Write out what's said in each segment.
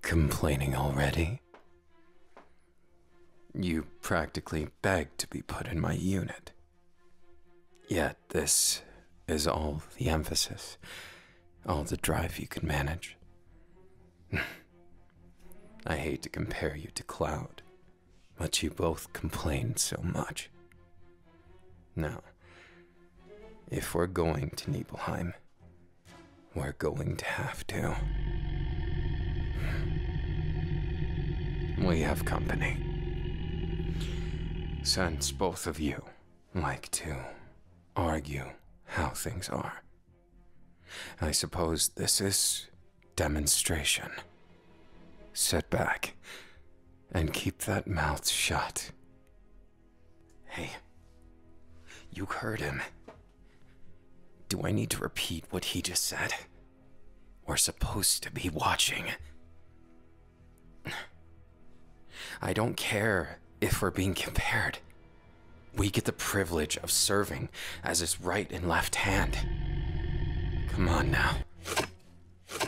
Complaining already? You practically begged to be put in my unit. Yet this is all the emphasis, all the drive you can manage. I hate to compare you to Cloud, but you both complain so much. Now, if we're going to Nibelheim, we're going to have to. We have company. Since both of you like to argue how things are, I suppose this is demonstration. Sit back and keep that mouth shut. Hey, you heard him. Do I need to repeat what he just said? We're supposed to be watching. I don't care if we're being compared. We get the privilege of serving as his right and left hand. Come on now.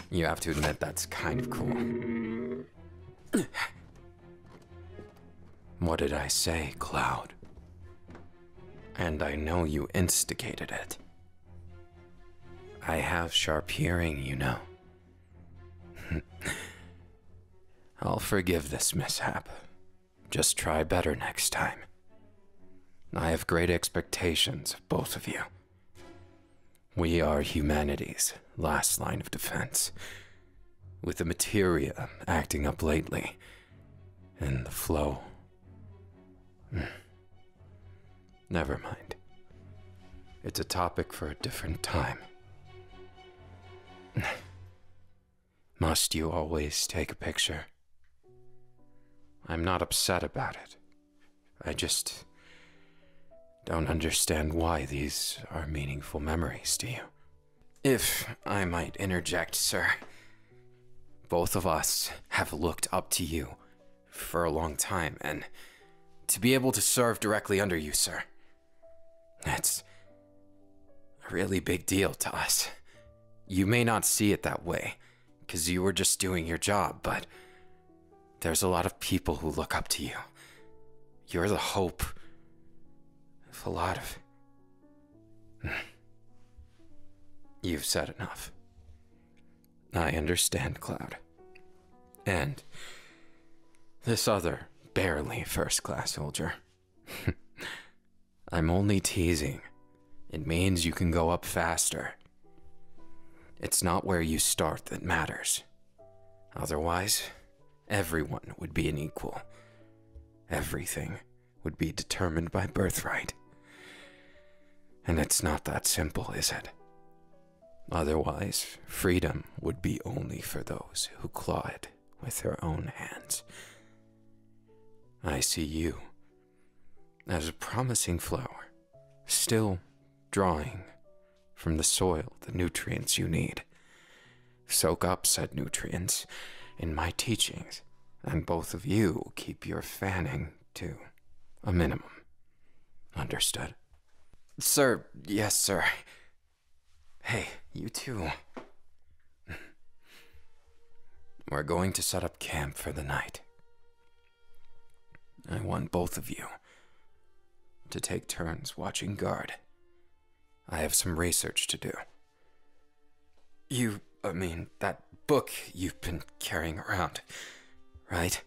You have to admit that's kind of cool. What did I say, Cloud? And I know you instigated it. I have sharp hearing, you know. I'll forgive this mishap. Just try better next time. I have great expectations of both of you. We are humanity's last line of defense. With the materia acting up lately, and the flow. Never mind. It's a topic for a different time. Must you always take a picture? I'm not upset about it. I just don't understand why these are meaningful memories to you. If I might interject, sir, both of us have looked up to you for a long time, and to be able to serve directly under you, sir, that's a really big deal to us. You may not see it that way, because you were just doing your job, but there's a lot of people who look up to you. You're the hope of a lot of... You've said enough. I understand, Cloud. And this other barely first-class soldier. I'm only teasing. It means you can go up faster. It's not where you start that matters. Otherwise, everyone would be an equal. Everything would be determined by birthright. And it's not that simple, is it? Otherwise, freedom would be only for those who claw it with their own hands. I see you as a promising flower, still drawing from the soil the nutrients you need. Soak up said nutrients in my teachings, and both of you keep your fanning to a minimum. Understood? Sir, yes, sir. Hey, you too. We're going to set up camp for the night. I want both of you to take turns watching guard. I have some research to do. That book you've been carrying around, right?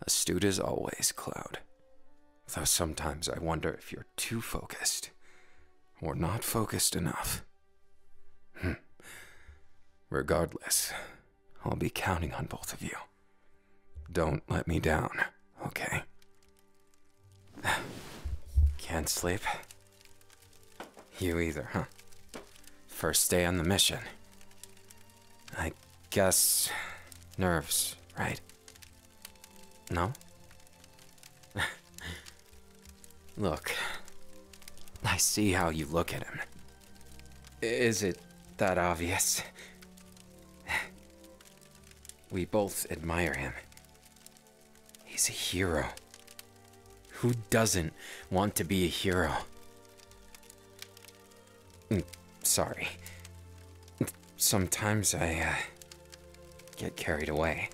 Astute as always, Cloud. Though sometimes I wonder if you're too focused, or not focused enough. Regardless, I'll be counting on both of you. Don't let me down, okay? Can't sleep? You either, huh? First day on the mission. I guess nerves, right? No? Look, I see how you look at him. Is it that obvious? We both admire him. He's a hero. Who doesn't want to be a hero? Sorry. Sometimes I get carried away.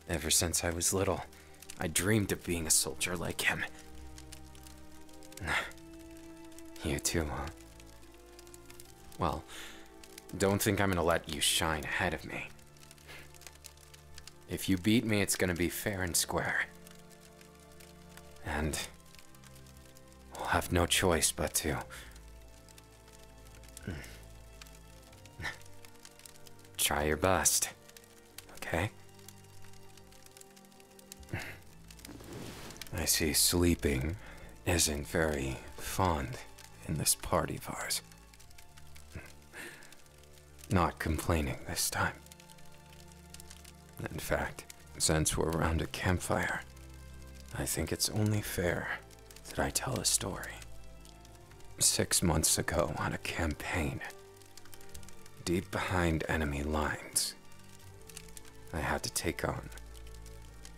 Ever since I was little, I dreamed of being a soldier like him. You too, huh? Well, don't think I'm gonna let you shine ahead of me. If you beat me, it's gonna be fair and square. And we'll have no choice but to... try your best, okay? I see sleeping isn't very fond in this party of ours. Not complaining this time. In fact, since we're around a campfire, I think it's only fair that I tell a story. 6 months ago on a campaign, deep behind enemy lines, I had to take on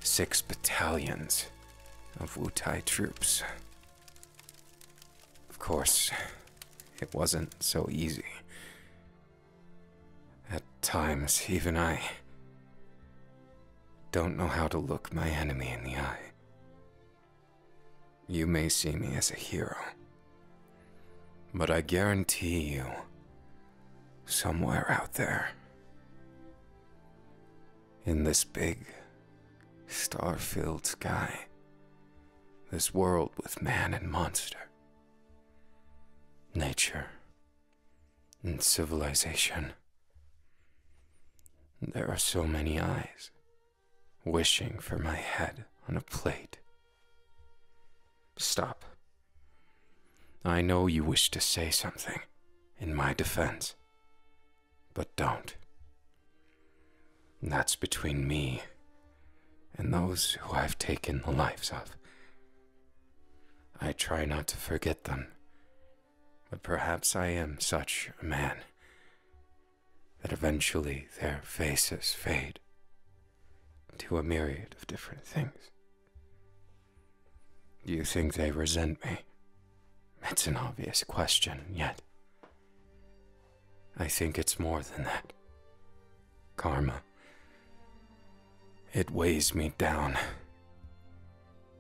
6 battalions of Wutai troops. Of course, it wasn't so easy. At times, even I don't know how to look my enemy in the eye. You may see me as a hero, but I guarantee you, somewhere out there, in this big, star-filled sky, this world with man and monster, nature and civilization, there are so many eyes wishing for my head on a plate. Stop. I know you wish to say something in my defense, but don't. That's between me and those who I've taken the lives of. I try not to forget them, but perhaps I am such a man that eventually their faces fade to a myriad of different things. Do you think they resent me? It's an obvious question, yet I think it's more than that. Karma. It weighs me down.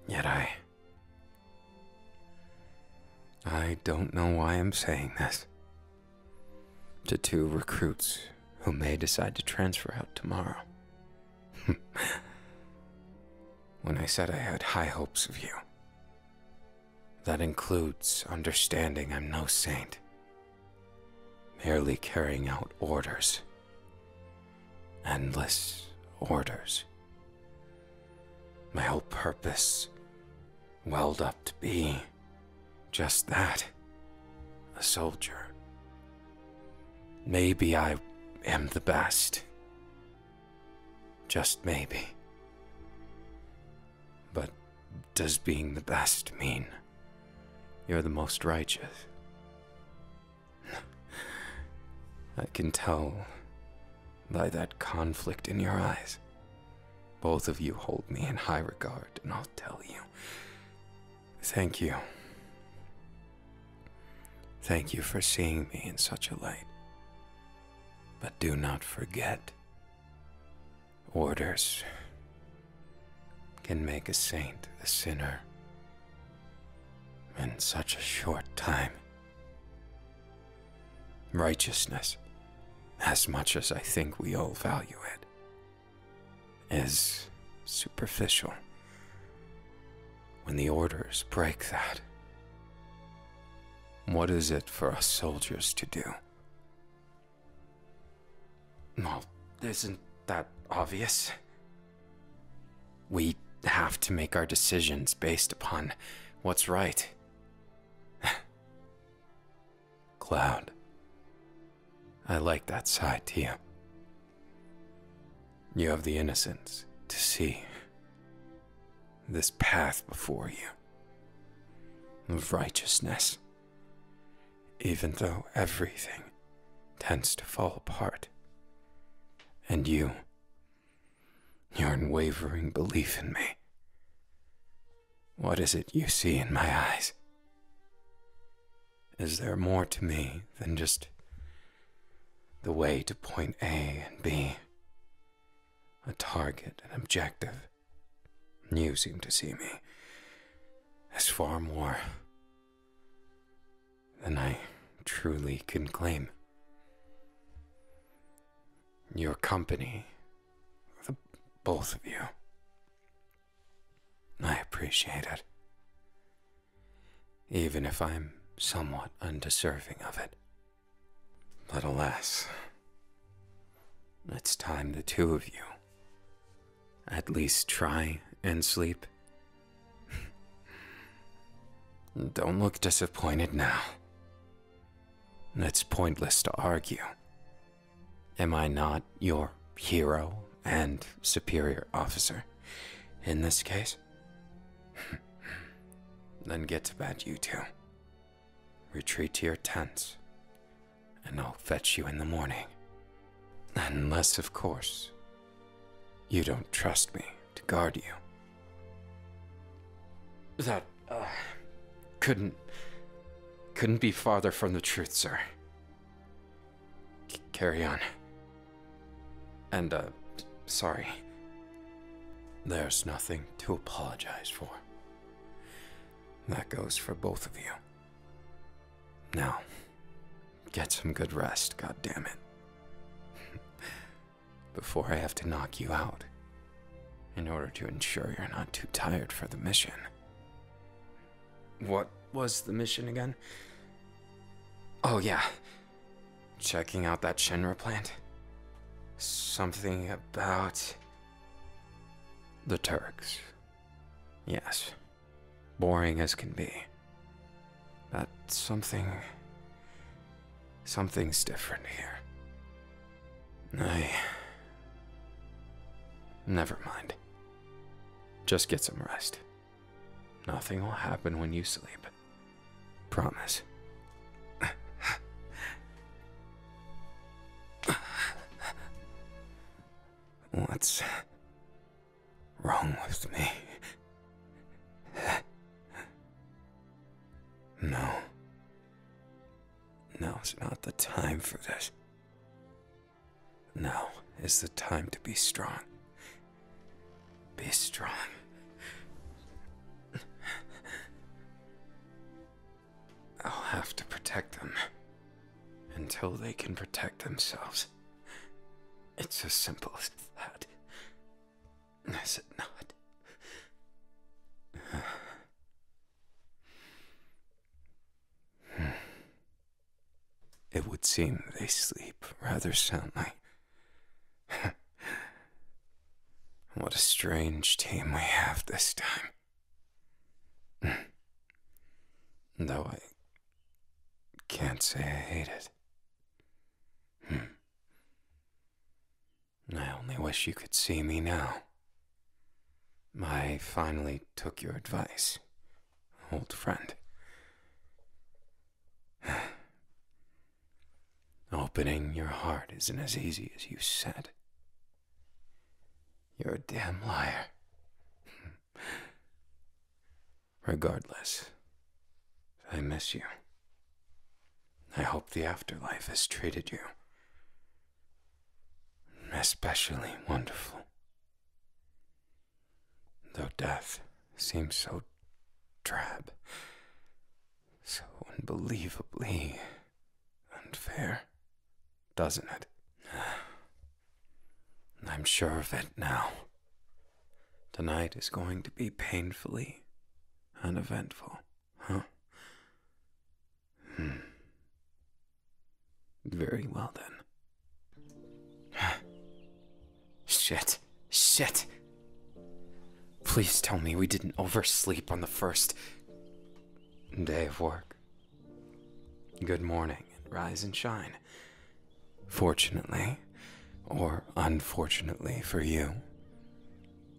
Yet I don't know why I'm saying this. To 2 recruits who may decide to transfer out tomorrow. When I said I had high hopes of you, that includes understanding I'm no saint, merely carrying out orders. Endless orders. My whole purpose welled up to be just that, a soldier. Maybe I am the best. Just maybe. But does being the best mean you're the most righteous? I can tell by that conflict in your eyes. Both of you hold me in high regard, and I'll tell you. Thank you. Thank you for seeing me in such a light. But do not forget, orders can make a saint a sinner in such a short time. Righteousness, as much as I think we all value it, is superficial. When the orders break that, what is it for us soldiers to do? Well, isn't that obvious? We have to make our decisions based upon what's right. Cloud, I like that side to you. You have the innocence to see this path before you of righteousness, even though everything tends to fall apart. And your unwavering belief in me. What is it you see in my eyes? Is there more to me than just the way to point A and B a target, an objective. You seem to see me as far more than I truly can claim. Your company, the both of you, I appreciate it, even if I'm somewhat undeserving of it. But alas, it's time the two of you at least try and sleep. Don't look disappointed now. It's pointless to argue. Am I not your hero and superior officer in this case? Then get to bed, you two. Retreat to your tents, and I'll fetch you in the morning. Unless, of course, you don't trust me to guard you. That, couldn't be farther from the truth, sir. Carry on. And, sorry. There's nothing to apologize for. That goes for both of you. Now, get some good rest, goddammit. Before I have to knock you out, in order to ensure you're not too tired for the mission. What was the mission again? Oh yeah, checking out that Shinra plant. Something about the Turks. Yes, boring as can be. But something's different here. Never mind. Just get some rest. Nothing will happen when you sleep. Promise. What's wrong with me? No. Now's not the time for this. Now is the time to be strong. Be strong. I'll have to protect them until they can protect themselves. It's as simple as that. Is it not? It would seem they sleep rather soundly. What a strange team we have this time. Though I can't say I hate it. I only wish you could see me now. I finally took your advice, old friend. Opening your heart isn't as easy as you said. You're a damn liar. Regardless, I miss you. I hope the afterlife has treated you especially wonderful. Though death seems so drab, so unbelievably unfair, doesn't it? I'm sure of it now. Tonight is going to be painfully uneventful, huh? Very well then. Shit. Please tell me we didn't oversleep on the first day of work. Good morning, and rise and shine. Fortunately, or unfortunately for you,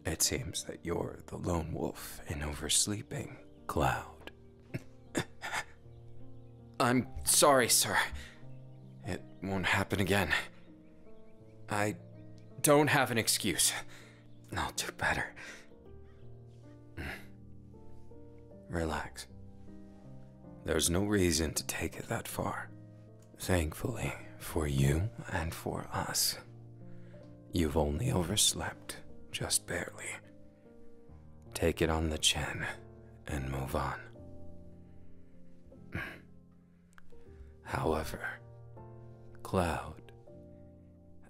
it seems that you're the lone wolf in oversleeping, Cloud. I'm sorry, sir. It won't happen again. I don't have an excuse. I'll do better. Relax. There's no reason to take it that far. Thankfully, for you and for us, You've only overslept, just barely. Take it on the chin and move on. However, Cloud,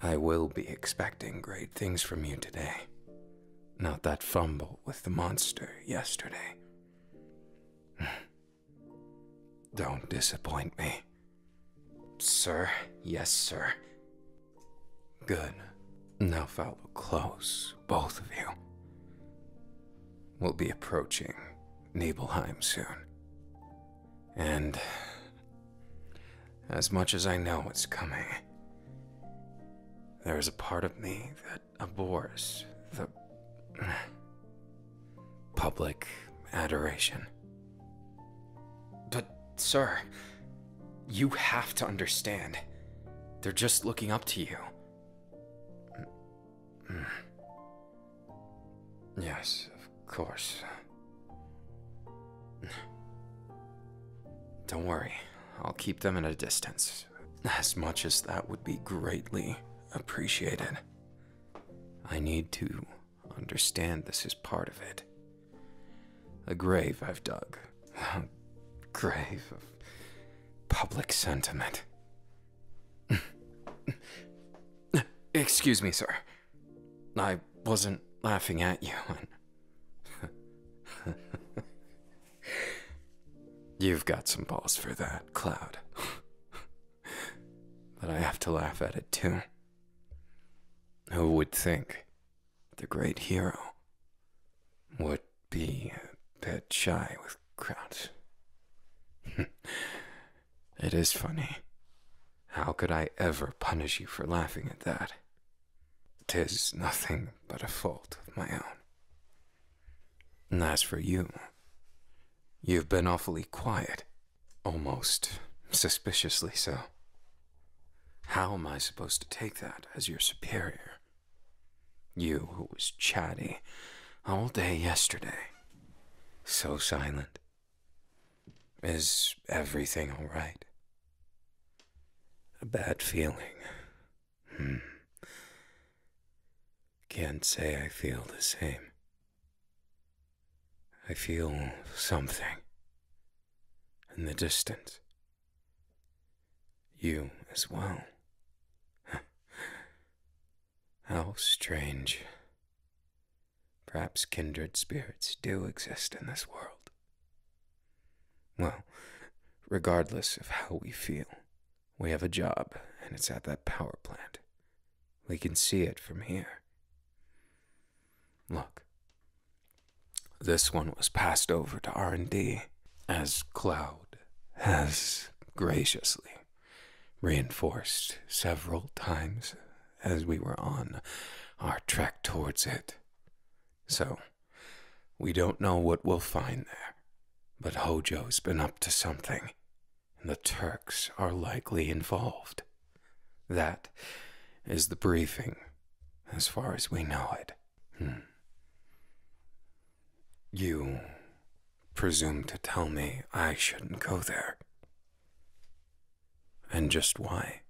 I will be expecting great things from you today. Not that fumble with the monster yesterday. Don't disappoint me. Sir, yes, sir. Good. Now follow close, both of you. We'll be approaching Nibelheim soon. And as much as I know it's coming, there's a part of me that abhors the public adoration. But, sir, you have to understand. They're just looking up to you. Yes, of course. Don't worry, I'll keep them at a distance. As much as that would be greatly appreciated. I need to understand this is part of it. A grave I've dug. A grave of public sentiment. Excuse me, sir. I wasn't laughing at you. You've got some balls for that, Cloud. But I have to laugh at it too. Who would think the great hero would be a bit shy with crowds? It is funny. How could I ever punish you for laughing at that? 'Tis nothing but a fault of my own. And as for you, you've been awfully quiet, almost suspiciously so. How am I supposed to take that as your superior? You who was chatty all day yesterday, so silent. Is everything all right? A bad feeling. Can't say I feel the same. I feel something in the distance. You as well. How strange. Perhaps kindred spirits do exist in this world. Well, regardless of how we feel, we have a job, and it's at that power plant. We can see it from here. Look, this one was passed over to R&D, as Cloud has graciously reinforced several times as we were on our trek towards it. So, we don't know what we'll find there, but Hojo's been up to something, and the Turks are likely involved. That is the briefing, as far as we know it. You presume to tell me I shouldn't go there. And just why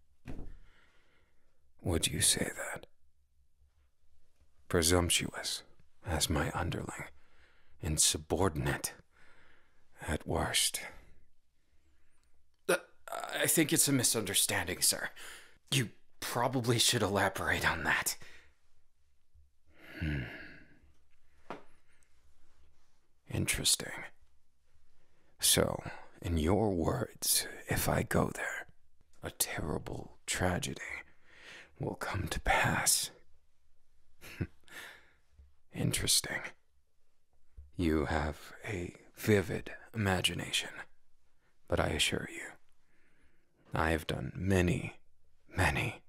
would you say that? Presumptuous as my underling, insubordinate at worst. I think it's a misunderstanding, sir. You probably should elaborate on that. Interesting. So, in your words, if I go there, a terrible tragedy will come to pass. Interesting. You have a vivid imagination, but I assure you, I have done many, many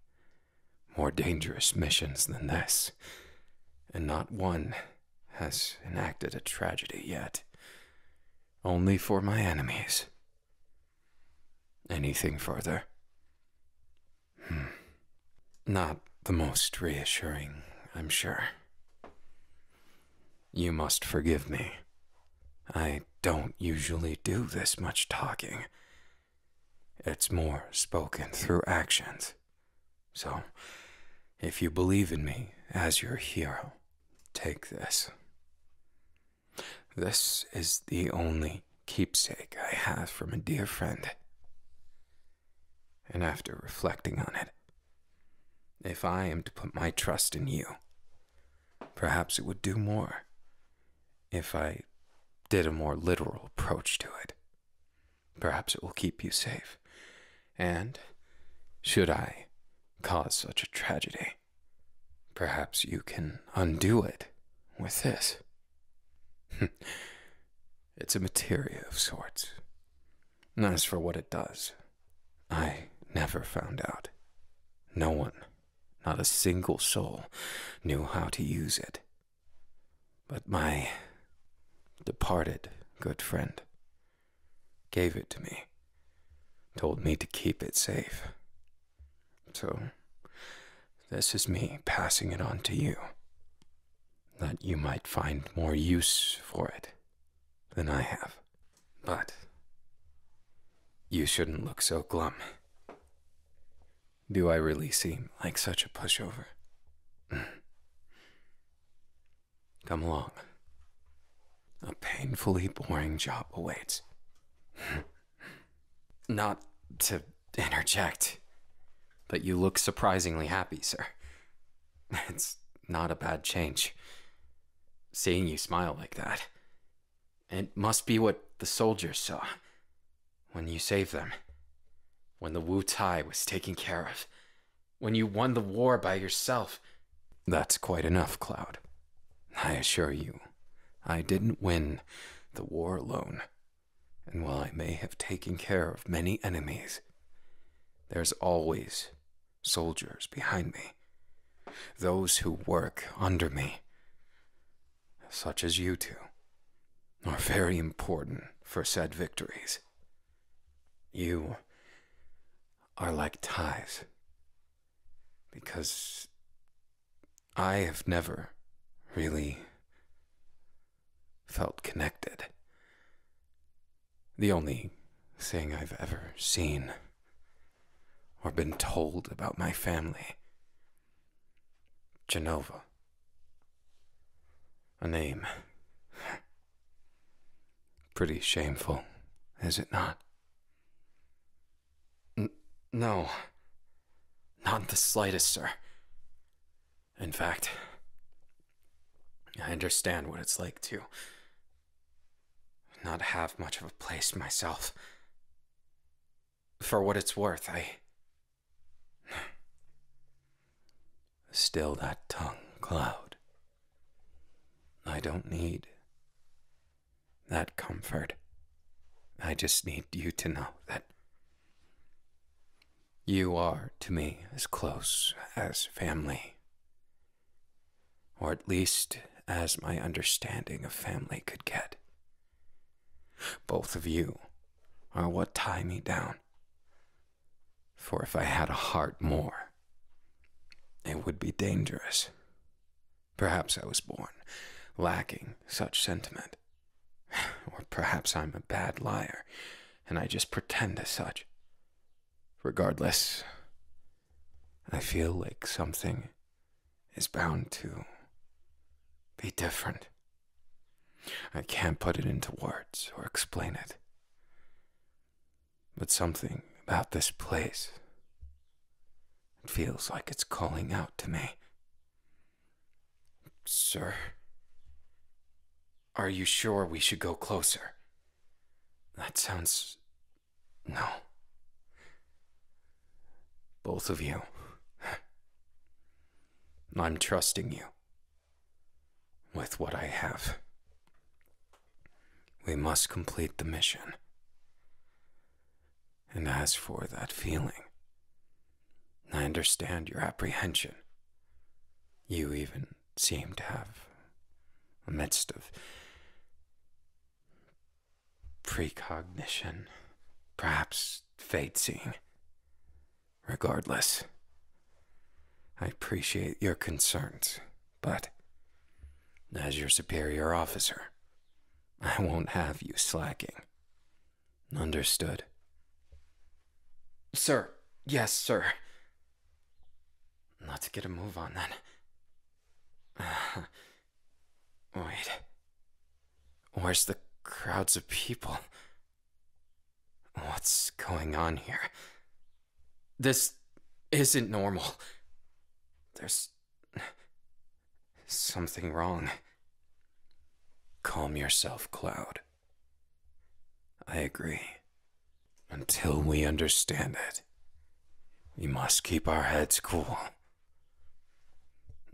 more dangerous missions than this, and not one has enacted a tragedy yet. Only for my enemies. Anything further? Not the most reassuring, I'm sure. You must forgive me. I don't usually do this much talking. It's more spoken through actions. So, If you believe in me as your hero, take this. This is the only keepsake I have from a dear friend. And after reflecting on it, if I am to put my trust in you, perhaps it would do more if I did a more literal approach to it. Perhaps it will keep you safe. And should I cause such a tragedy, perhaps you can undo it with this. It's a materia of sorts. And as for what it does, I never found out. No one, not a single soul, knew how to use it. But my departed good friend gave it to me, told me to keep it safe. So, this is me passing it on to you, that you might find more use for it than I have. But you shouldn't look so glum. Do I really seem like such a pushover? Come along. A painfully boring job awaits. Not to interject, but you look surprisingly happy, sir. It's not a bad change. Seeing you smile like that. It must be what the soldiers saw when you saved them. When the Wu Tai was taken care of. When you won the war by yourself. That's quite enough, Cloud. I assure you, I didn't win the war alone. And while I may have taken care of many enemies, there's always soldiers behind me. Those who work under me, such as you two, are very important for said victories. You are like ties, because I have never really felt connected. The only thing I've ever seen or been told about my family, Genova, a name. Pretty shameful, is it not? No, not the slightest, sir. In fact, I understand what it's like to not have much of a place myself. For what it's worth, Still that tongue, Cloud. I don't need that comfort. I just need you to know that you are to me as close as family, or at least as my understanding of family could get. Both of you are what tie me down, for if I had a heart more, it would be dangerous. Perhaps I was born lacking such sentiment, or perhaps I'm a bad liar, and I just pretend as such. Regardless, I feel like something is bound to be different. I can't put it into words or explain it. But something about this place, it feels like it's calling out to me. Sir, are you sure we should go closer? That sounds... No. Both of you. I'm trusting you with what I have. We must complete the mission. And as for that feeling, I understand your apprehension. You even seem to have a midst of precognition, perhaps fate seeing. Regardless, I appreciate your concerns, but as your superior officer, I won't have you slacking. Understood? Sir, yes, sir. Let's get a move on then. Wait. Where's the crowds of people? What's going on here? This isn't normal. There's something wrong. Calm yourself, Cloud. I agree. Until we understand it, we must keep our heads cool.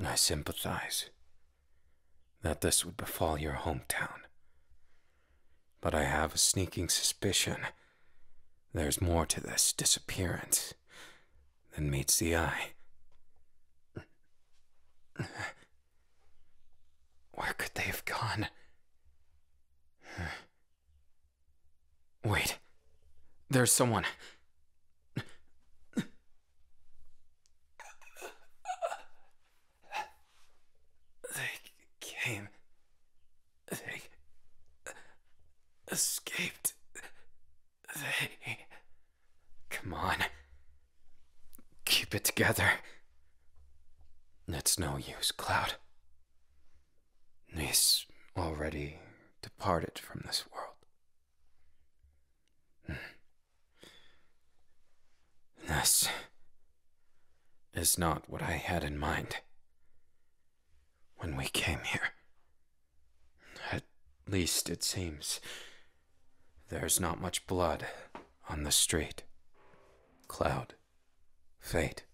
I sympathize that this would befall your hometown. But I have a sneaking suspicion there's more to this disappearance than meets the eye. Where could they have gone? Wait, there's someone. They escaped. Come on. Keep it together. It's no use, Cloud. He's already departed from this world. This is not what I had in mind when we came here. At least it seems there's not much blood on the street. Cloud, Fate,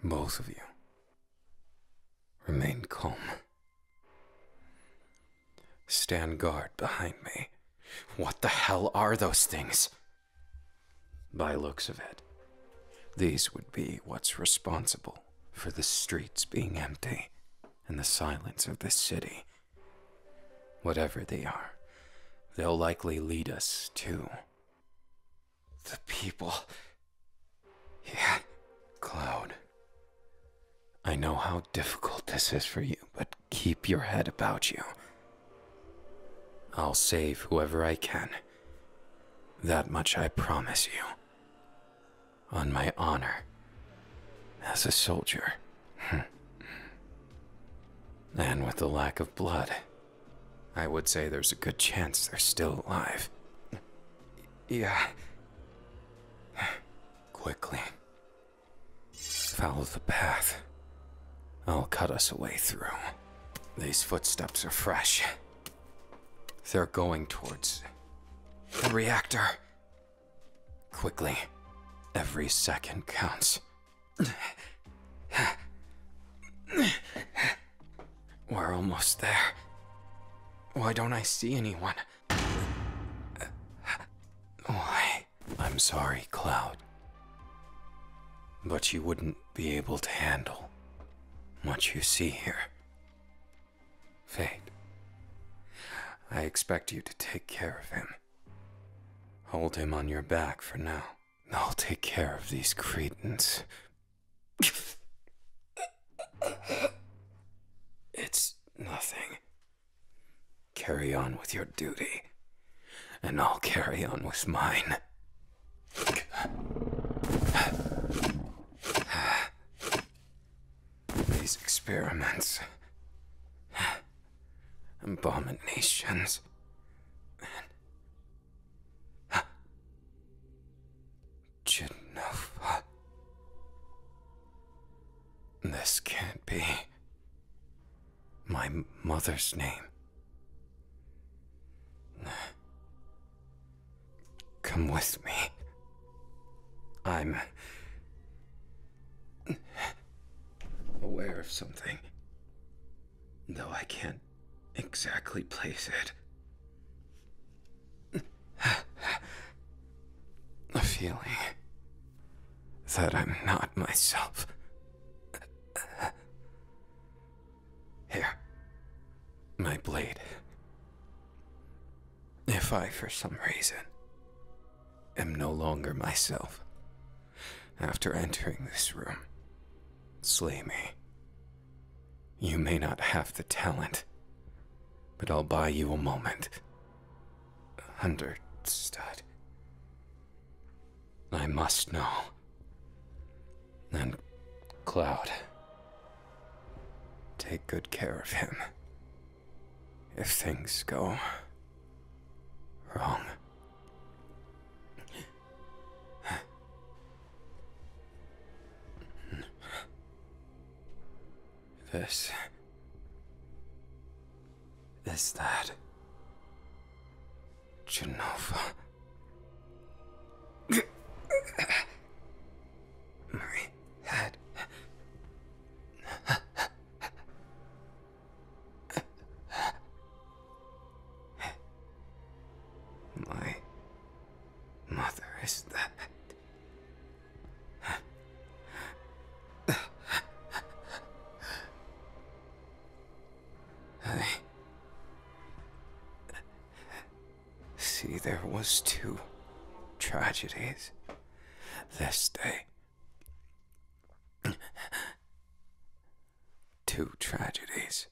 both of you, remain calm. Stand guard behind me. What the hell are those things? By looks of it, these would be what's responsible for the streets being empty and the silence of this city. Whatever they are, they'll likely lead us to the people. Yeah, Cloud. I know how difficult this is for you, but keep your head about you. I'll save whoever I can. That much I promise you. On my honor as a soldier. And with the lack of blood, I would say there's a good chance they're still alive. Yeah. Quickly. Follow the path. I'll cut us a way through. These footsteps are fresh. They're going towards the reactor. Quickly. Every second counts. We're almost there. Why don't I see anyone? Why? I'm sorry, Cloud. But you wouldn't be able to handle what you see here. Fate, I expect you to take care of him. Hold him on your back for now. I'll take care of these cretins. It's nothing. Carry on with your duty, and I'll carry on with mine. These experiments, abominations, and Genova. This can't be my mother's name. Come with me. I'm aware of something, though I can't exactly place it. A feeling that I'm not myself. Here, my blade. If I, for some reason, am no longer myself, after entering this room, slay me. You may not have the talent, but I'll buy you a moment. Understood. I must know. And Cloud. Take good care of him. If things go wrong. This is that Genova. My head. My mother is that. See, there was 2 tragedies this day. 2 tragedies.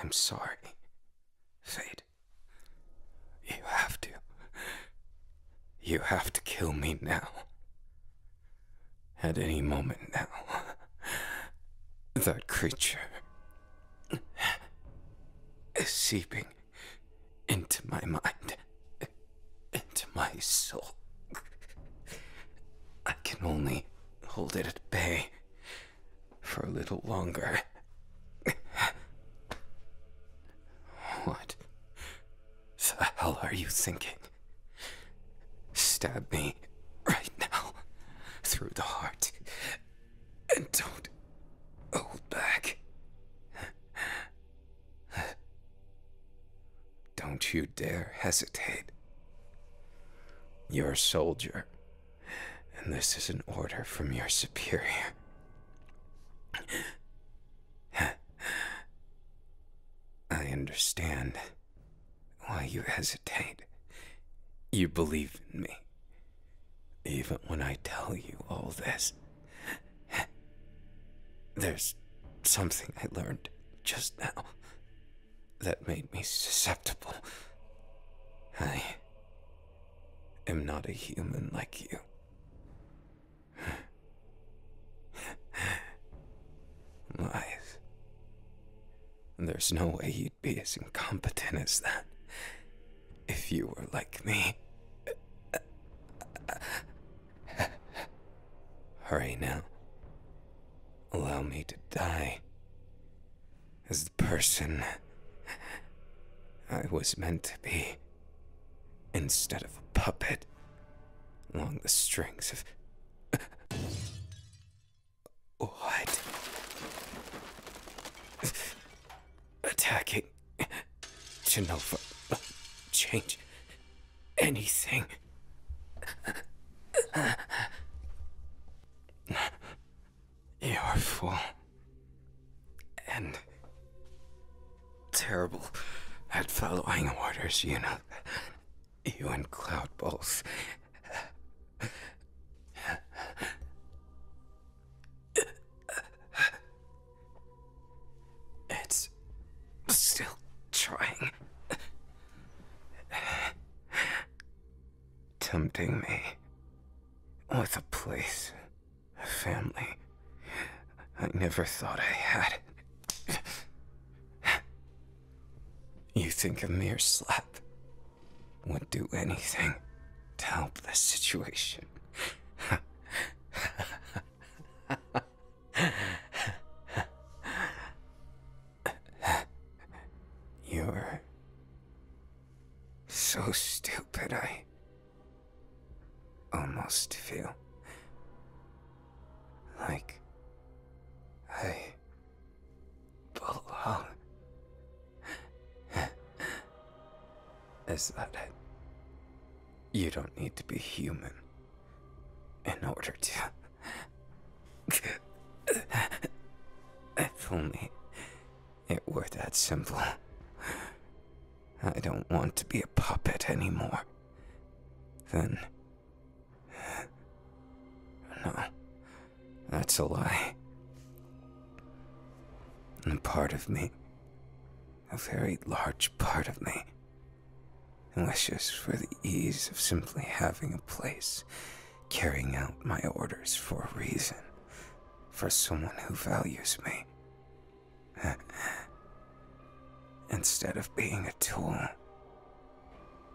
I'm sorry, Fate. You have to. You have to kill me now. At any moment now. That creature is seeping into my mind, into my soul. I can only hold it at bay for a little longer. What the hell are you thinking? Stab me right now through the heart and don't hold back. Don't you dare hesitate. You're a soldier, and this is an order from your superior. I understand why you hesitate. You believe in me, even when I tell you all this. There's something I learned just now that made me susceptible. I am not a human like you. Lies. There's no way you'd be as incompetent as that if you were like me. Hurry now. Allow me to die as the person I was meant to be, instead of a puppet along the strings of... What? Attacking Genova. Change anything. You're full and terrible at following orders, you know. You and Cloud both. It's still trying. Tempting me with a place, a family I never thought I had. You think a mere slap would do anything to help the situation? You're so stupid, I almost feel like I belong. Is that it? You don't need to be human in order to... If only it were that simple. I don't want to be a puppet anymore. Then... No, that's a lie. A part of me, a very large part of me, wishes for the ease of simply having a place carrying out my orders for a reason, for someone who values me, instead of being a tool,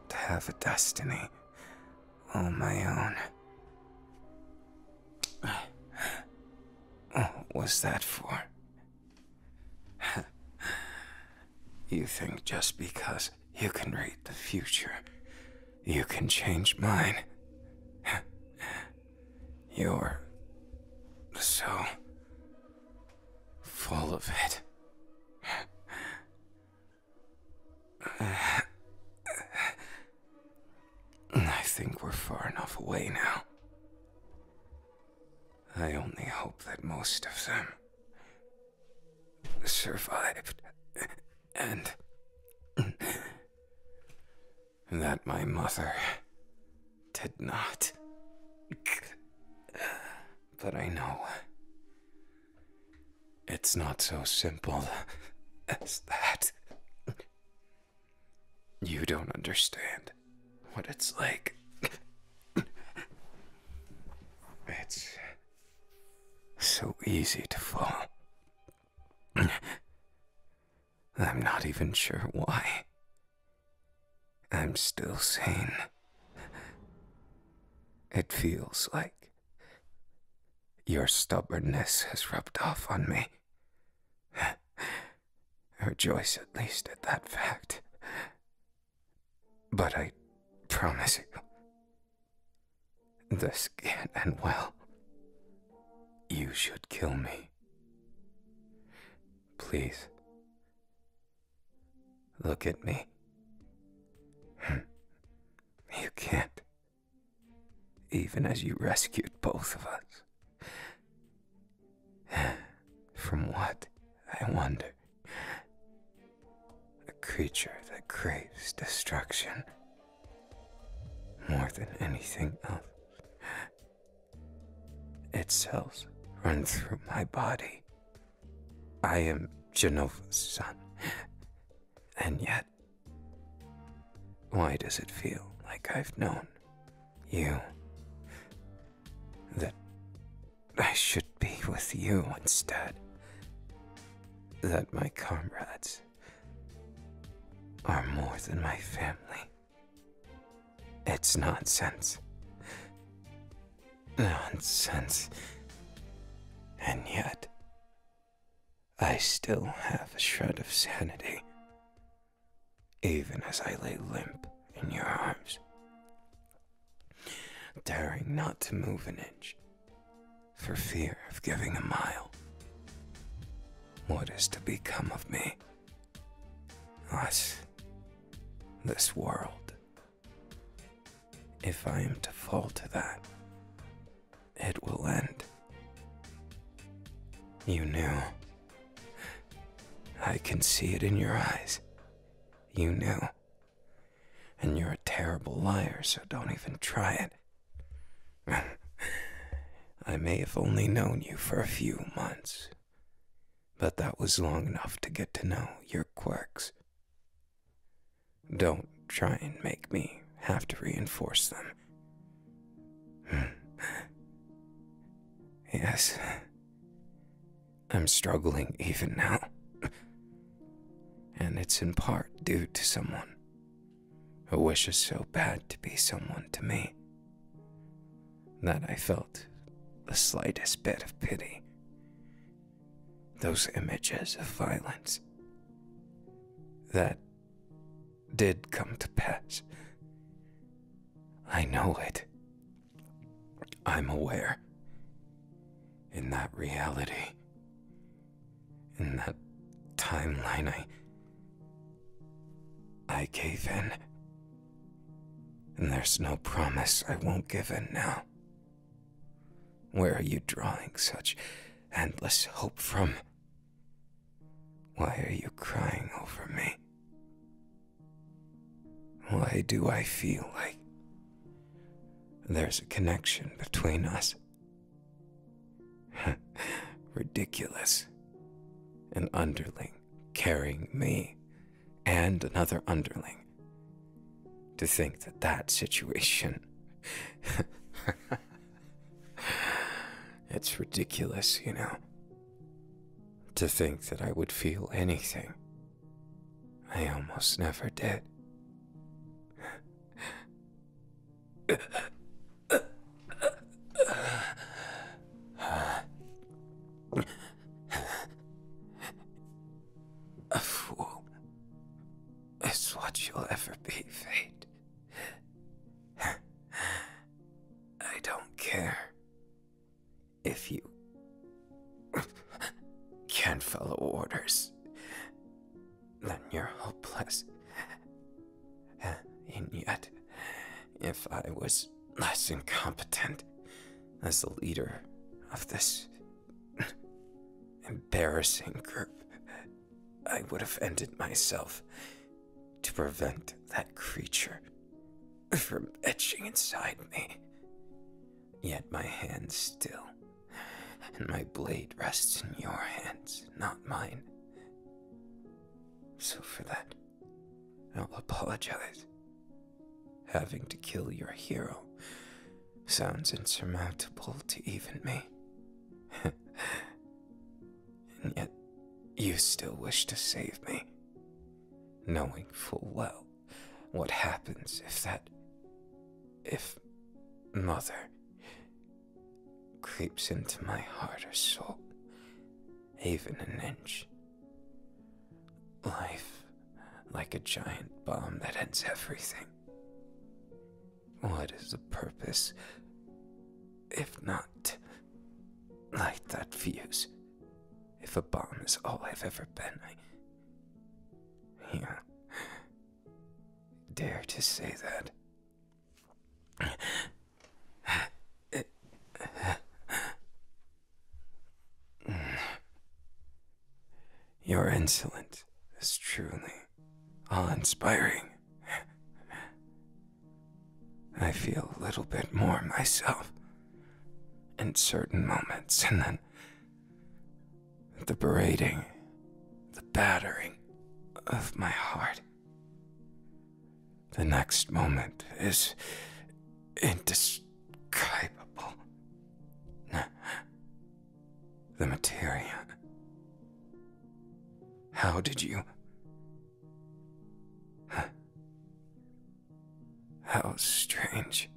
to have a destiny all my own. What was that for? You think just because you can read the future, you can change mine? You're so full of it. I think we're far enough away now. I only hope that most of them survived, and that my mother did not. But I know it's not so simple as that. You don't understand what it's like. It's so easy to fall. I'm not even sure why. I'm still sane. It feels like your stubbornness has rubbed off on me. Rejoice at least at that fact. But I promise you, this can't end well. You should kill me. Please. Look at me. You can't. Even as you rescued both of us. From what, I wonder? A creature that craves destruction more than anything else. Its cells run through my body. I am Genova's son. And yet, why does it feel like I've known you? That I should be with you instead. That my comrades are more than my family. It's nonsense. Nonsense. And yet, I still have a shred of sanity, even as I lay limp in your arms, daring not to move an inch for fear of giving a mile. What is to become of me? Us, this world. If I am to fall to that, it will end. You knew. I can see it in your eyes. You knew. And you're a terrible liar, so don't even try it. I may have only known you for a few months, but that was long enough to get to know your quirks. Don't try and make me have to reinforce them. Yes, I'm struggling even now. And it's in part due to someone who wishes so bad to be someone to me that I felt the slightest bit of pity. Those images of violence that did come to pass. I know it. I'm aware. In that reality, in that timeline, I gave in. And there's no promise I won't give in now. Where are you drawing such endless hope from? Why are you crying over me? Why do I feel like there's a connection between us? Ridiculous. An underling carrying me and another underling. To think that situation It's ridiculous, you know. To think that I would feel anything. I almost never did. A fool is what you'll ever be, Fate. I don't care if you can't follow orders, then you're hopeless. And yet, if I was less incompetent as the leader of this embarrassing group, I would have ended myself to prevent that creature from etching inside me. Yet my hands still, and my blade rests in your hands, not mine. So for that, I'll apologize. Having to kill your hero sounds insurmountable to even me. And yet, you still wish to save me, knowing full well what happens if Mother creeps into my heart or soul, even an inch. Life, like a giant bomb that ends everything. What is the purpose, if not to light that fuse? If a bomb is all I've ever been, you dare to say that? Your insolence is truly awe-inspiring. I feel a little bit more myself in certain moments, and then the berating, the battering of my heart. The next moment is indescribable. The materia. How did you... How strange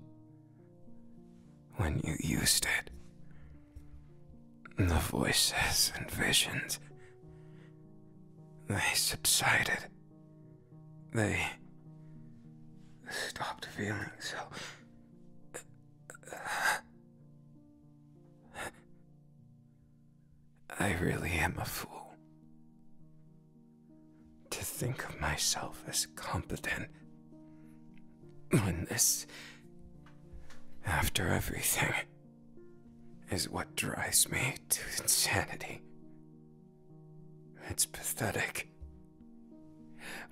when you used it. The voices and visions, they subsided. They stopped feeling so... I really am a fool to think of myself as competent when this, after everything, is what drives me to insanity. It's pathetic.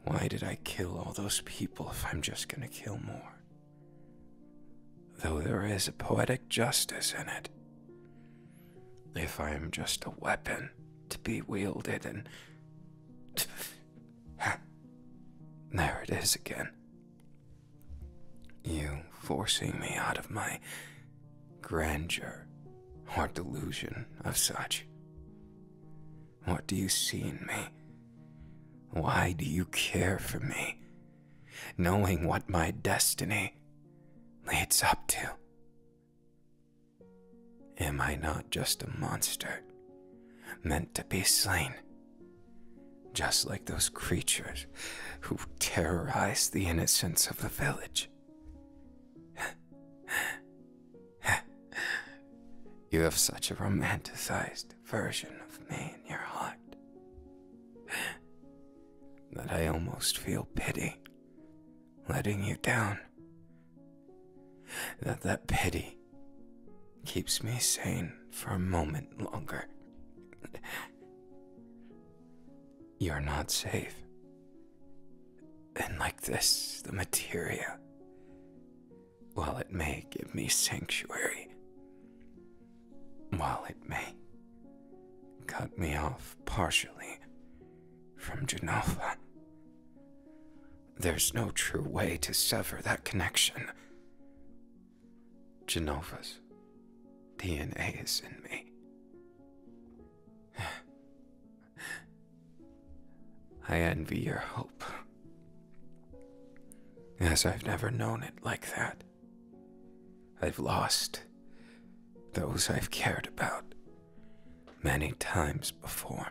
Why did I kill all those people if I'm just gonna kill more? Though there is a poetic justice in it. If I am just a weapon to be wielded and... There it is again. You forcing me out of my grandeur or delusion of such. What do you see in me? Why do you care for me, knowing what my destiny leads up to? Am I not just a monster, meant to be slain? Just like those creatures who terrorize the innocents of the village. You have such a romanticized version of me in your heart that I almost feel pity letting you down. That pity keeps me sane for a moment longer. You're not safe. And like this, the materia, while it may give me sanctuary, while it may cut me off partially from Genova, there's no true way to sever that connection. Genova's DNA is in me. I envy your hope, as I've never known it like that. I've lost those I've cared about many times before,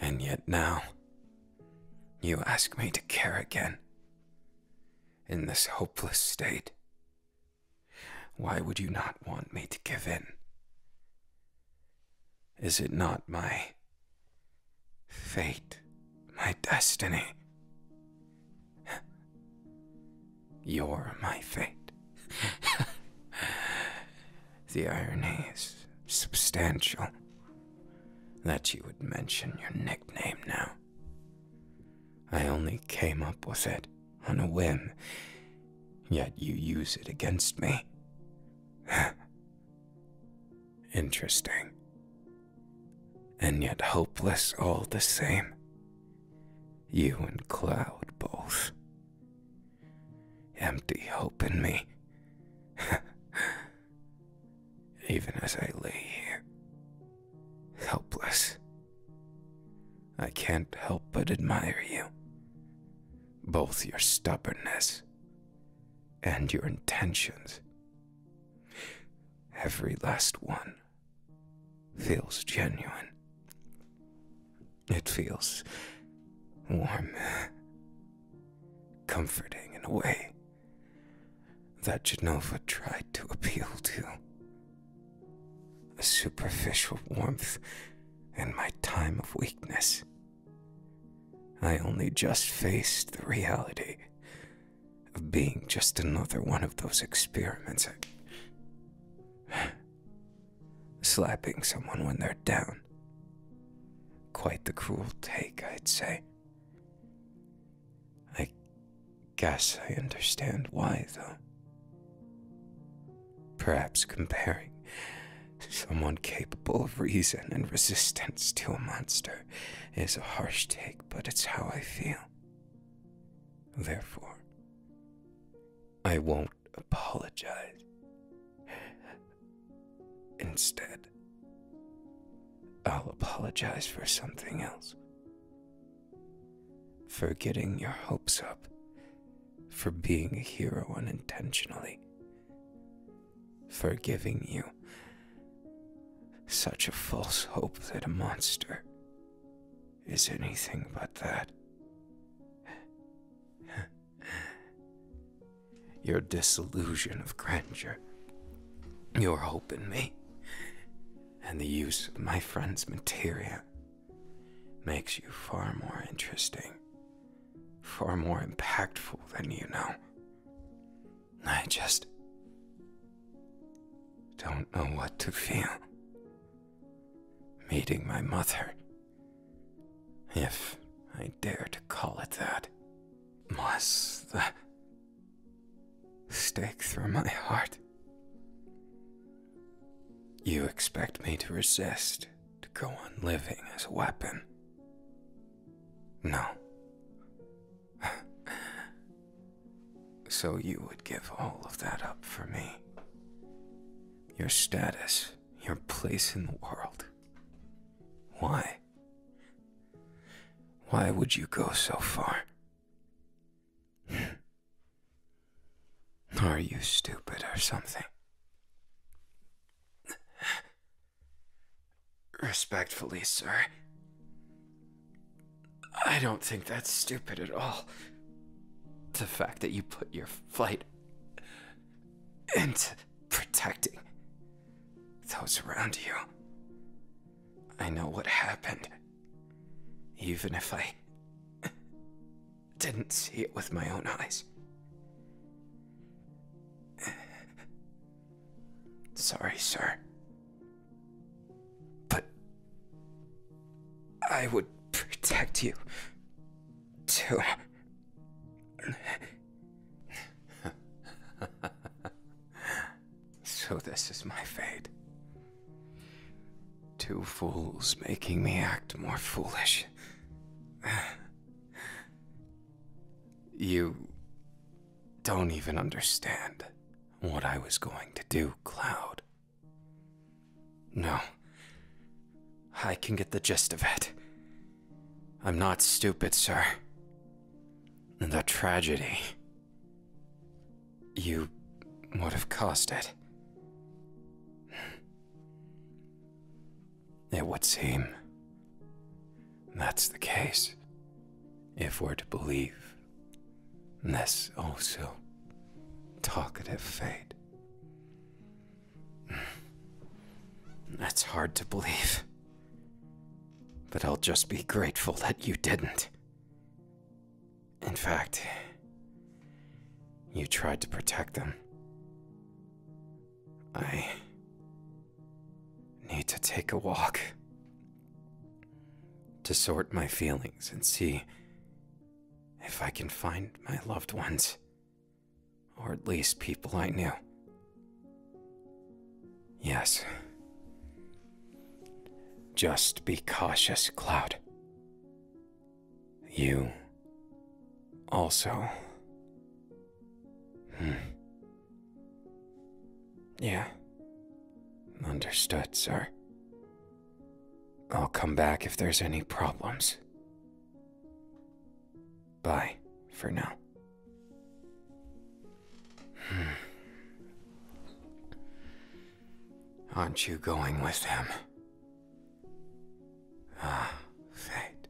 and yet now you ask me to care again in this hopeless state. Why would you not want me to give in? Is it not my fate, my destiny? You're my fate. The irony is substantial that you would mention your nickname now. I only came up with it on a whim, yet you use it against me. Interesting. And yet hopeless all the same. You and Cloud both. Empty hope in me. Even as I lay here, helpless, I can't help but admire you. Both your stubbornness and your intentions. Every last one feels genuine. It feels warm, comforting in a way that Genova tried to appeal to. A superficial warmth in my time of weakness. I only just faced the reality of being just another one of those experiments. Slapping someone when they're down. Quite the cruel take, I'd say. I guess I understand why, though. Perhaps comparing someone capable of reason and resistance to a monster is a harsh take, but it's how I feel. Therefore, I won't apologize. Instead, I'll apologize for something else. For getting your hopes up. For being a hero unintentionally. For giving you such a false hope that a monster is anything but that. Your disillusion of grandeur, your hope in me, and the use of my friend's materia makes you far more interesting, far more impactful than you know. I just don't know what to feel. Meeting my mother, if I dare to call it that, was the stake through my heart. You expect me to resist, to go on living as a weapon. No. So you would give all of that up for me. Your status, your place in the world. Why? Why would you go so far? Are you stupid or something? Respectfully, sir, I don't think that's stupid at all. The fact that you put your fight into protecting those around you. I know what happened, even if I didn't see it with my own eyes. Sorry, sir. But I would protect you, too. So this is my fate. Two fools making me act more foolish. You don't even understand what I was going to do, Cloud. No. I can get the gist of it. I'm not stupid, sir. The tragedy. You would have caused it. It would seem that's the case, if we're to believe this also talkative fate. That's hard to believe, but I'll just be grateful that you didn't. In fact, you tried to protect them. I need to take a walk to sort my feelings and see if I can find my loved ones, or at least people I knew. Yes. Just be cautious, Cloud. You also. Yeah. Understood, sir. I'll come back if there's any problems. Bye, for now. Aren't you going with him? Ah, fate.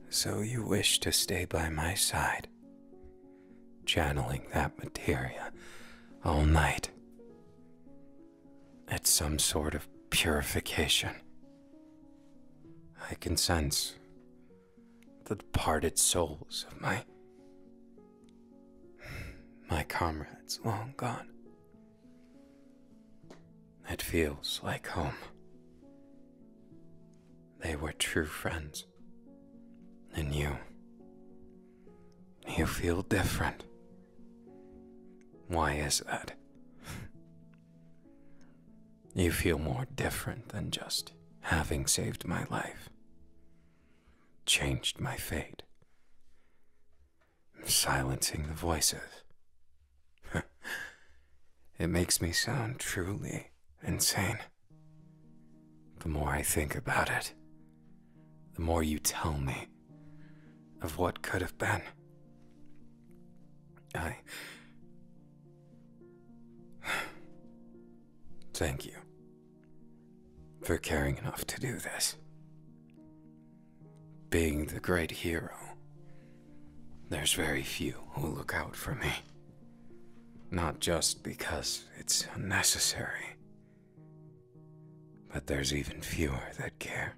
So you wish to stay by my side, channeling that materia all night. It's some sort of purification. I can sense the departed souls of my comrades long gone. It feels like home. They were true friends. And you feel different. Why is that? You feel more different than just having saved my life, changed my fate, silencing the voices. It makes me sound truly insane. The more I think about it, the more you tell me of what could have been. Thank you for caring enough to do this. Being the great hero, there's very few who look out for me. Not just because it's unnecessary, but there's even fewer that care.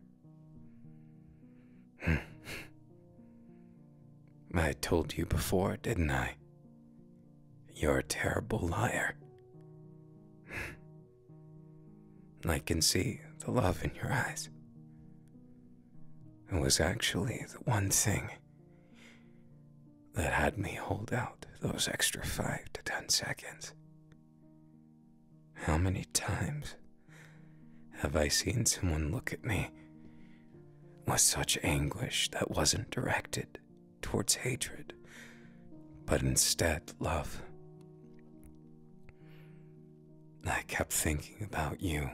I told you before, didn't I? You're a terrible liar. I can see the love in your eyes. It was actually the one thing that had me hold out those extra 5 to 10 seconds. How many times have I seen someone look at me with such anguish that wasn't directed towards hatred, but instead love? I kept thinking about you,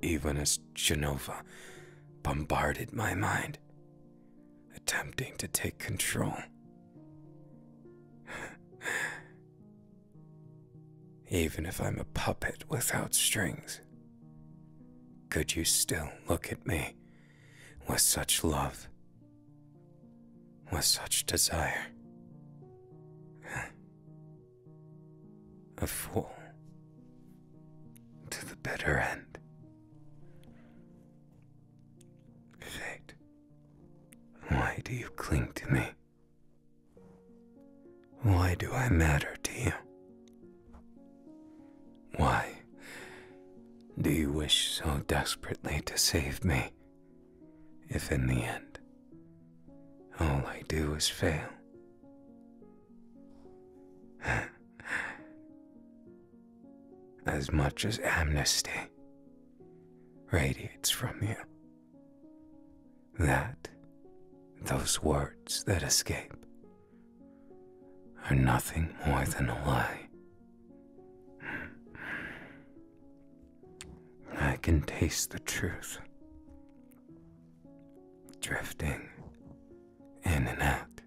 even as Genova bombarded my mind, attempting to take control. Even if I'm a puppet without strings, could you still look at me with such love, with such desire? A fool to the bitter end. Fate, why do you cling to me? Why do I matter to you? Why do you wish so desperately to save me, if in the end, all I do is fail? As much as amnesty radiates from you, those words that escape are nothing more than a lie. I can taste the truth. drifting in and out.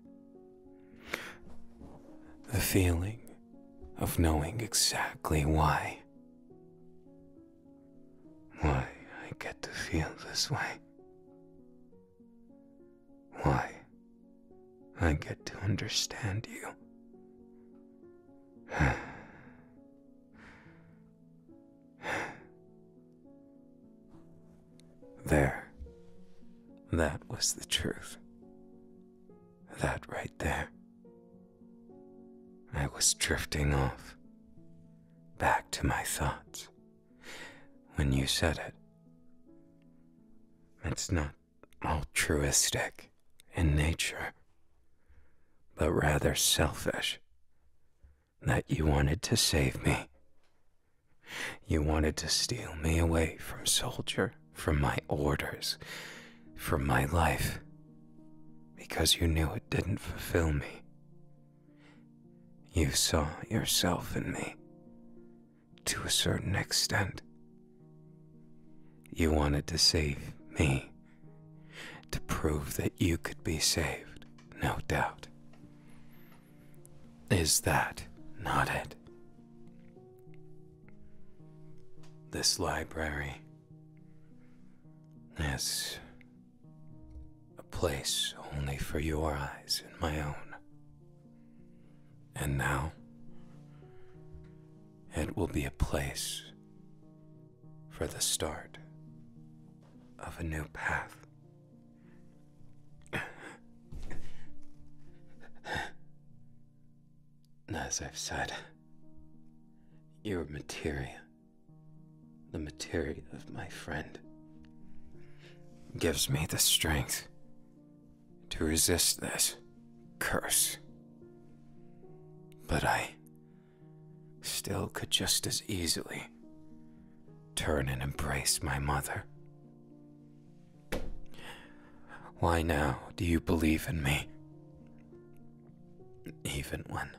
The feeling of knowing exactly why I get to feel this way. Why I get to understand you. There. That was the truth. That right there. I was drifting off, back to my thoughts, when you said it. It's not altruistic in nature, but rather selfish, that you wanted to save me. You wanted to steal me away from Soldier, from my orders, from my life, because you knew it didn't fulfill me. You saw yourself in me, to a certain extent. You wanted to save me, to prove that you could be saved, no doubt. Is that not it? This library is a place only for your eyes and my own. And now, it will be a place for the start of a new path. As I've said, your materia, the materia of my friend, gives me the strength to resist this curse. But I still could just as easily turn and embrace my mother. Why now do you believe in me? Even when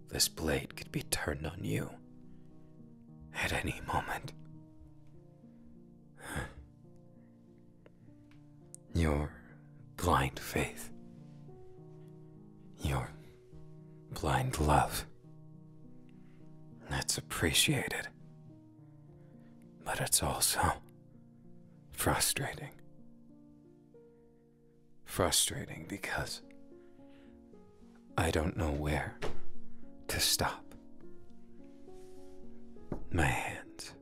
this blade could be turned on you at any moment. Your blind faith, your blind love, that's appreciated, but it's also frustrating. Frustrating because I don't know where to stop. My hands,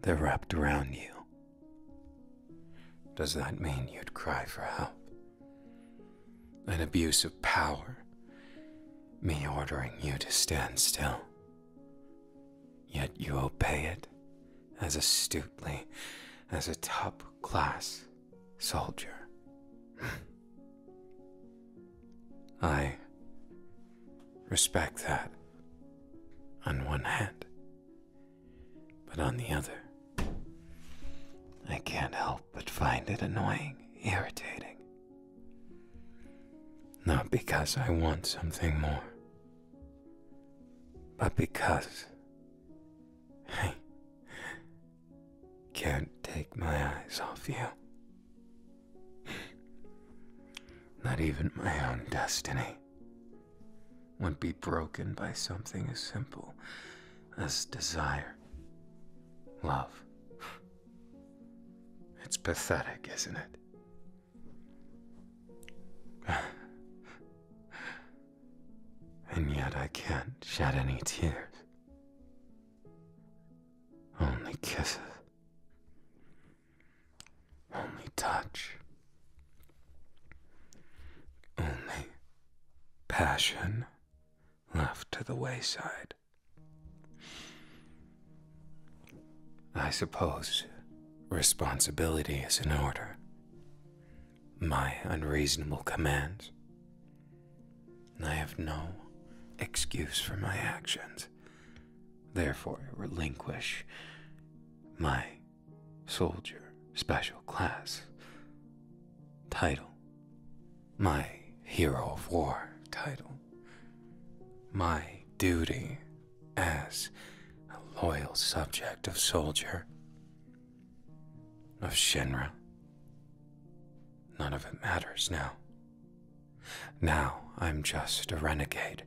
they're wrapped around you. Does that mean you'd cry for help? An abuse of power, me ordering you to stand still, yet you obey it as astutely as a top-class soldier. I respect that on one hand, but on the other, I can't help but find it annoying, irritating. Not because I want something more, but because I can't take my eyes off you. Not even my own destiny would be broken by something as simple as desire, love. It's pathetic, isn't it? And yet I can't shed any tears. Only kisses. Only touch. Only passion left to the wayside. I suppose responsibility is in order. My unreasonable commands. I have no excuse for my actions. Therefore, I relinquish my soldier special class title, my hero of war title, my duty as a loyal subject of Soldier, of Shinra, none of it matters now. Now I'm just a renegade,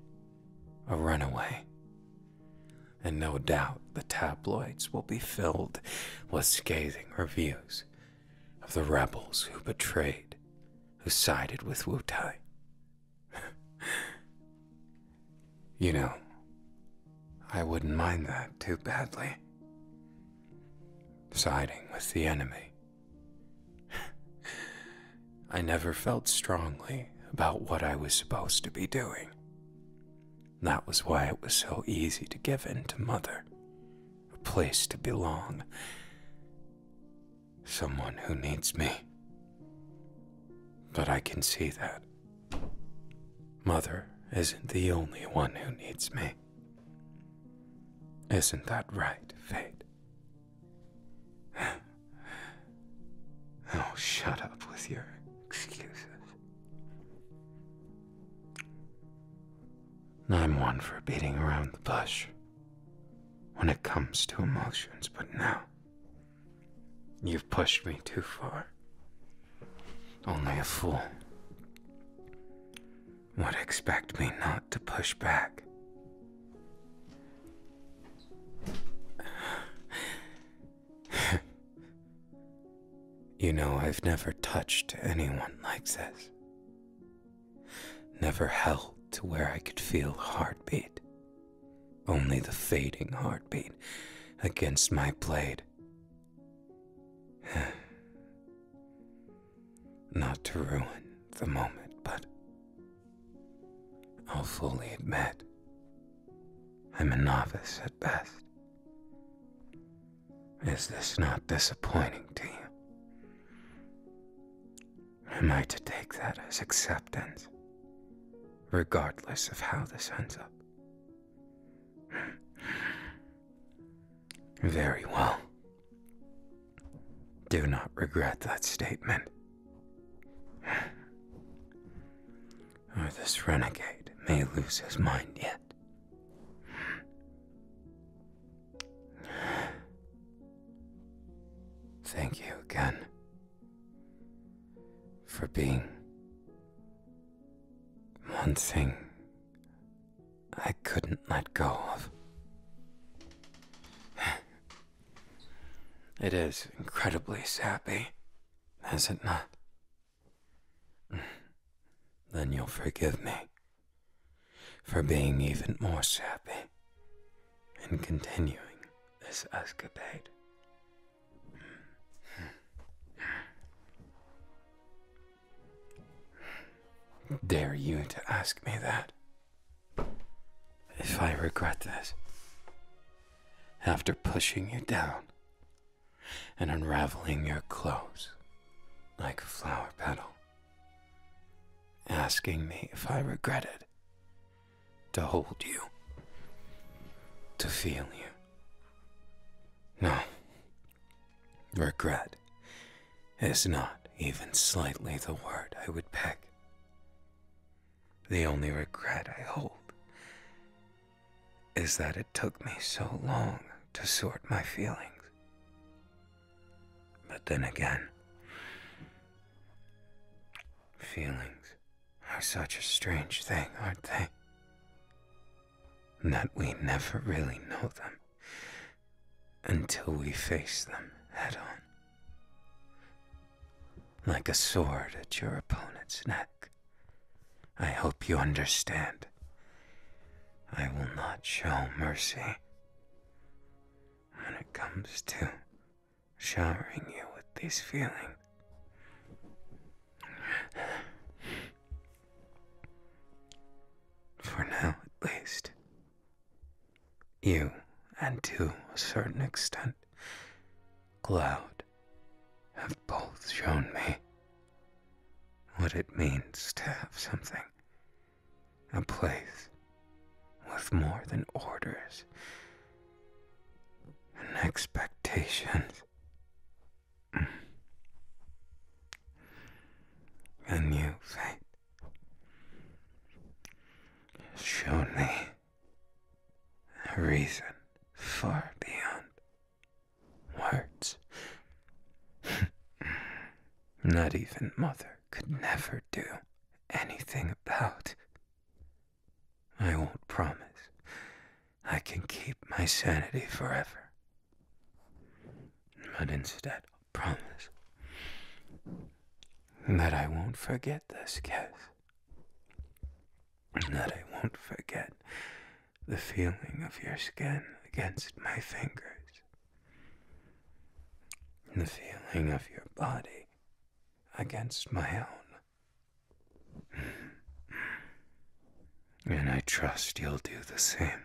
a runaway. And no doubt the tabloids will be filled with scathing reviews of the rebels who betrayed, who sided with Wutai. You know, I wouldn't mind that too badly. Siding with the enemy. I never felt strongly about what I was supposed to be doing. That was why it was so easy to give in to Mother, a place to belong, someone who needs me. But I can see that Mother isn't the only one who needs me. Isn't that right, Fate? Oh, shut up with your excuses. I'm one for beating around the bush when it comes to emotions, but now you've pushed me too far. Only a fool would expect me not to push back. You know, I've never touched anyone like this. Never held to where I could feel a heartbeat. Only the fading heartbeat against my blade. Not to ruin the moment, but I'll fully admit I'm a novice at best. Is this not disappointing to you? Am I to take that as acceptance, regardless of how this ends up? Very well. Do not regret that statement. Or this renegade may lose his mind yet. Thank you again for being one thing I couldn't let go of. It is incredibly sappy, is it not? Then you'll forgive me for being even more sappy and continuing this escapade. Dare you to ask me that? If I regret this, after pushing you down and unraveling your clothes like a flower petal, asking me if I regretted to hold you, to feel you. No, regret is not even slightly the word I would pick. The only regret I hold is that it took me so long to sort my feelings. But then again, feelings are such a strange thing, aren't they? That we never really know them until we face them head on. Like a sword at your opponent's neck. I hope you understand. I will not show mercy when it comes to showering you with these feelings. For now, at least, you, and to a certain extent, Cloud, have both shown me what it means to have something, a place with more than orders and expectations. And you, Fate, have shown me a reason far beyond words. Not even Mother could never do anything about. I won't promise I can keep my sanity forever, but instead I'll promise that I won't forget this kiss, that I won't forget the feeling of your skin against my fingers, the feeling of your body against my own. And I trust you'll do the same.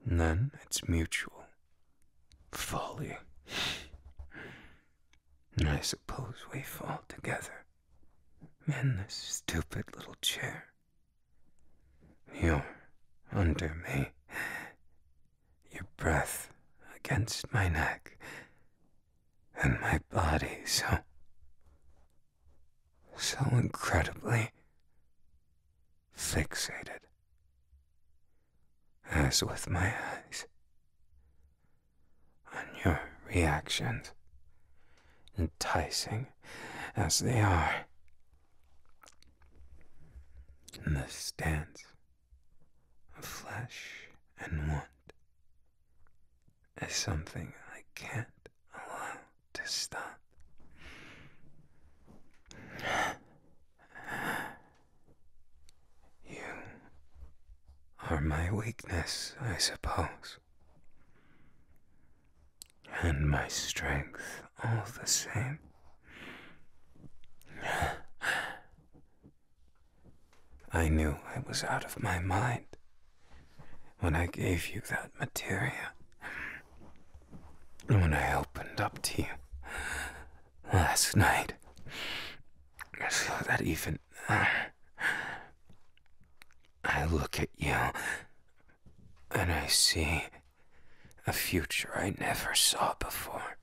Then it's mutual, fully. I suppose we fall together in this stupid little chair. You're under me, your breath against my neck, and my body so incredibly fixated, as with my eyes, on your reactions, enticing as they are. In this dance of flesh and want is something I can't allow to stop. You are my weakness, I suppose, and my strength all the same. I knew I was out of my mind when I gave you that materia, when I opened up to you last night, so that even I look at you and I see a future I never saw before.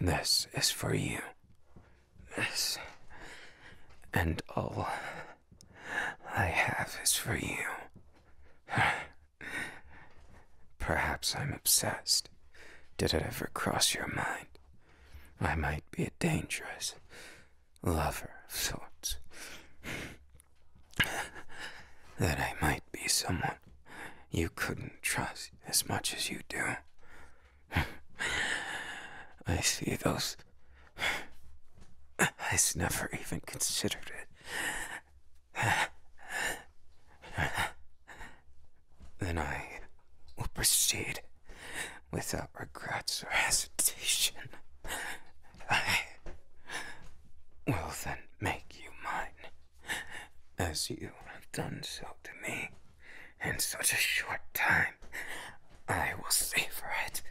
This is for you. This and all I have is for you. Perhaps I'm obsessed. Did it ever cross your mind I might be a dangerous lover of sorts? That I might be someone you couldn't trust as much as you do. I see those eyes, never even considered it. Then I will proceed without regrets or hesitation. I will then make you mine, as you have done so to me in such a short time. I will savor it.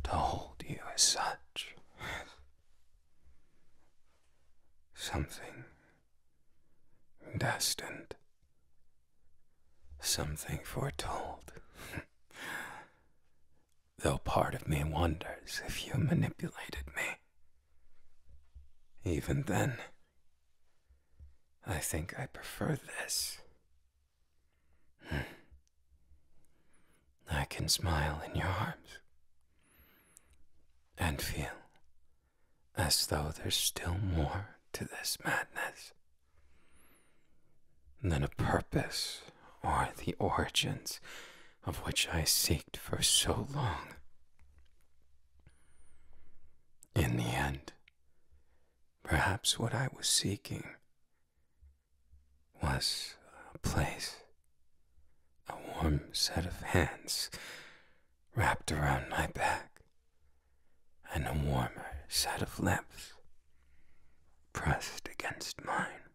To hold you as such, something destined, something foretold. Though part of me wonders if you manipulated me. Even then, I think I prefer this. I can smile in your arms and feel as though there's still more to this madness than a purpose or the origins of which I seeked for so long. In the end, perhaps what I was seeking was a place, a warm set of hands wrapped around my back, and a warmer set of lips pressed against mine.